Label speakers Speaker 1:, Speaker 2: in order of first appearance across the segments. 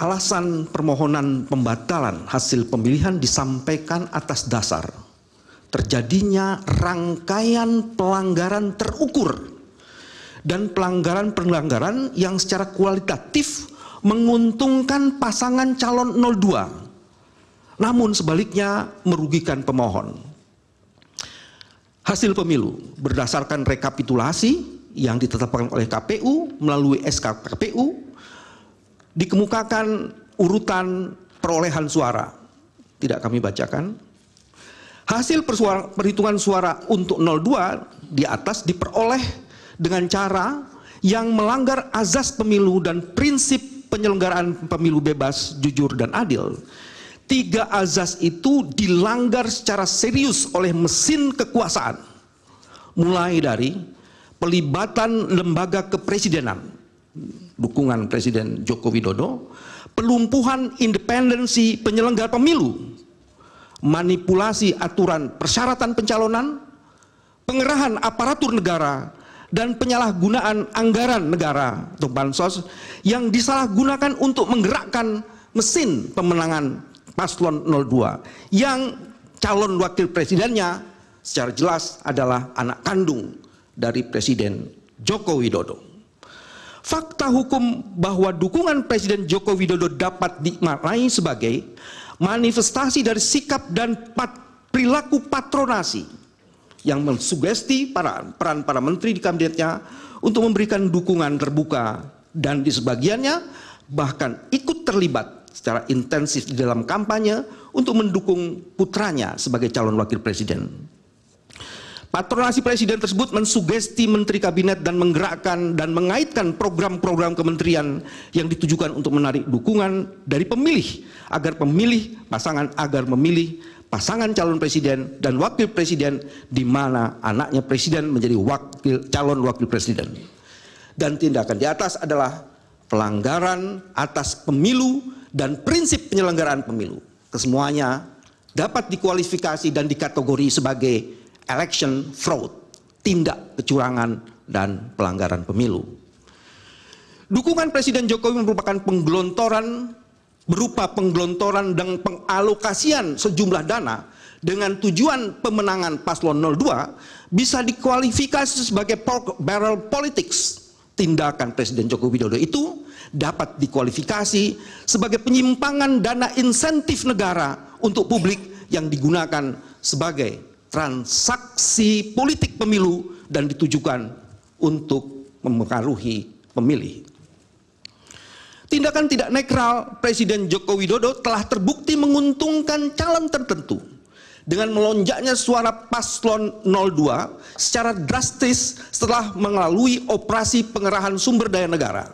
Speaker 1: Alasan permohonan pembatalan hasil pemilihan disampaikan atas dasar terjadinya rangkaian pelanggaran terukur dan pelanggaran-pelanggaran yang secara kualitatif menguntungkan pasangan calon 02, namun sebaliknya merugikan pemohon. Hasil pemilu berdasarkan rekapitulasi yang ditetapkan oleh KPU melalui SK KPU dikemukakan urutan perolehan suara. Tidak kami bacakan. Hasil perhitungan suara untuk 02 di atas diperoleh dengan cara yang melanggar azas pemilu dan prinsip penyelenggaraan pemilu bebas, jujur, dan adil. 3 azas itu dilanggar secara serius oleh mesin kekuasaan, mulai dari pelibatan lembaga kepresidenan, dukungan Presiden Joko Widodo, pelumpuhan independensi penyelenggara pemilu, manipulasi aturan persyaratan pencalonan, pengerahan aparatur negara, dan penyalahgunaan anggaran negara atau bansos yang disalahgunakan untuk menggerakkan mesin pemenangan paslon 02 yang calon wakil presidennya secara jelas adalah anak kandung dari Presiden Joko Widodo. Fakta hukum bahwa dukungan Presiden Joko Widodo dapat dimaknai sebagai manifestasi dari sikap dan perilaku patronasi yang mensugesti peran para menteri di kabinetnya untuk memberikan dukungan terbuka dan di sebagiannya bahkan ikut terlibat secara intensif di dalam kampanye untuk mendukung putranya sebagai calon wakil presiden. Patronasi presiden tersebut mensugesti menteri kabinet dan menggerakkan dan mengaitkan program-program kementerian yang ditujukan untuk menarik dukungan dari pemilih agar memilih pasangan calon presiden dan wakil presiden di mana anaknya presiden menjadi calon wakil presiden. Dan tindakan di atas adalah pelanggaran atas pemilu dan prinsip penyelenggaraan pemilu. Kesemuanya dapat dikualifikasi dan dikategori sebagai election fraud, tindak kecurangan dan pelanggaran pemilu. Dukungan Presiden Jokowi merupakan berupa penggelontoran dan pengalokasian sejumlah dana dengan tujuan pemenangan paslon 02 bisa dikualifikasi sebagai pork barrel politics. Tindakan Presiden Joko Widodo itu dapat dikualifikasi sebagai penyimpangan dana insentif negara untuk publik yang digunakan sebagai transaksi politik pemilu dan ditujukan untuk mempengaruhi pemilih. Tindakan tidak netral Presiden Joko Widodo telah terbukti menguntungkan calon tertentu dengan melonjaknya suara paslon 02 secara drastis setelah melalui operasi pengerahan sumber daya negara.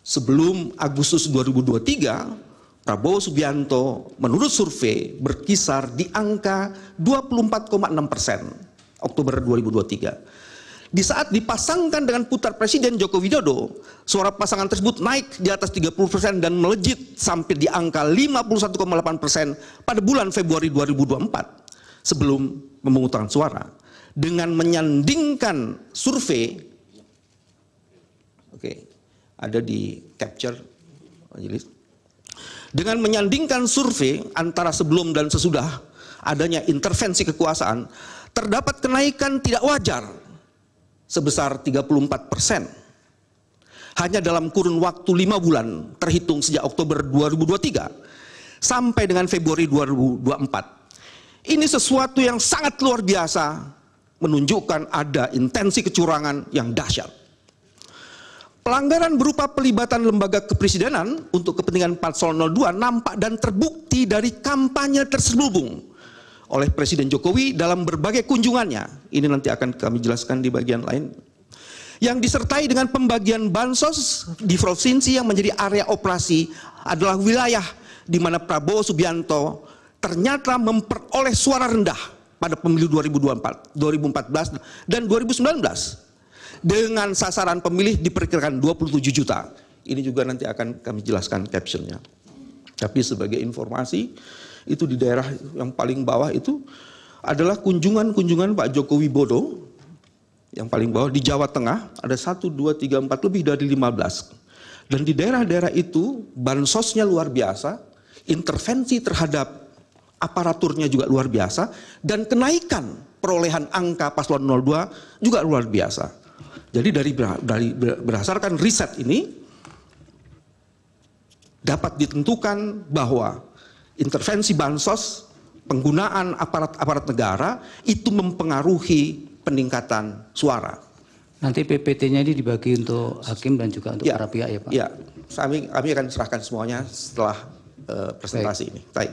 Speaker 1: Sebelum Agustus 2023, Prabowo Subianto menurut survei berkisar di angka 24,6% Oktober 2023. Di saat dipasangkan dengan putar Presiden Joko Widodo, suara pasangan tersebut naik di atas 30% dan melejit sampai di angka 51,8% pada bulan Februari 2024 sebelum pemungutan suara. Dengan menyandingkan survei, ada di capture, dengan menyandingkan survei antara sebelum dan sesudah adanya intervensi kekuasaan, terdapat kenaikan tidak wajar sebesar 34% hanya dalam kurun waktu 5 bulan terhitung sejak Oktober 2023 sampai dengan Februari 2024. Ini sesuatu yang sangat luar biasa, menunjukkan ada intensi kecurangan yang dahsyat. Pelanggaran berupa pelibatan lembaga kepresidenan untuk kepentingan paslon 02 nampak dan terbukti dari kampanye terselubung oleh Presiden Jokowi dalam berbagai kunjungannya. Ini nanti akan kami jelaskan di bagian lain. Yang disertai dengan pembagian bansos di provinsi yang menjadi area operasi adalah wilayah di mana Prabowo Subianto ternyata memperoleh suara rendah pada pemilu 2014 dan 2019. Dengan sasaran pemilih diperkirakan 27 juta. Ini juga nanti akan kami jelaskan captionnya. Tapi sebagai informasi, itu di daerah yang paling bawah itu adalah kunjungan Pak Joko Widodo. Yang paling bawah di Jawa Tengah ada 1, 2, 3, 4 lebih dari 15. Dan di daerah-daerah itu bansosnya luar biasa, intervensi terhadap aparaturnya juga luar biasa, dan kenaikan perolehan angka paslon 02 juga luar biasa. Jadi berdasarkan riset ini dapat ditentukan bahwa intervensi bansos, penggunaan aparat negara itu mempengaruhi peningkatan suara.
Speaker 2: Nanti PPT-nya ini dibagi untuk hakim dan juga untuk para pihak ya Pak?
Speaker 1: Ya, kami akan serahkan semuanya setelah presentasi ini. Baik.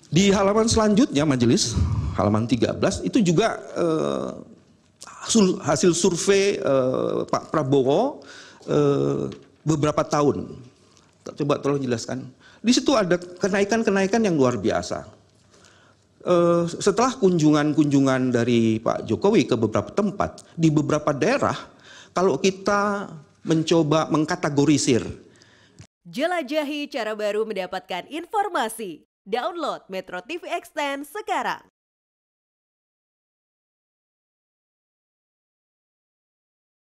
Speaker 1: Di halaman selanjutnya majelis, halaman 13, itu juga hasil survei Pak Prabowo beberapa tahun. Coba tolong jelaskan. Di situ ada kenaikan-kenaikan yang luar biasa. Setelah kunjungan-kunjungan dari Pak Jokowi ke beberapa tempat, di beberapa daerah, kalau kita mencoba mengkategorisir.
Speaker 3: Jelajahi cara baru mendapatkan informasi. Download Metro TV Extend sekarang.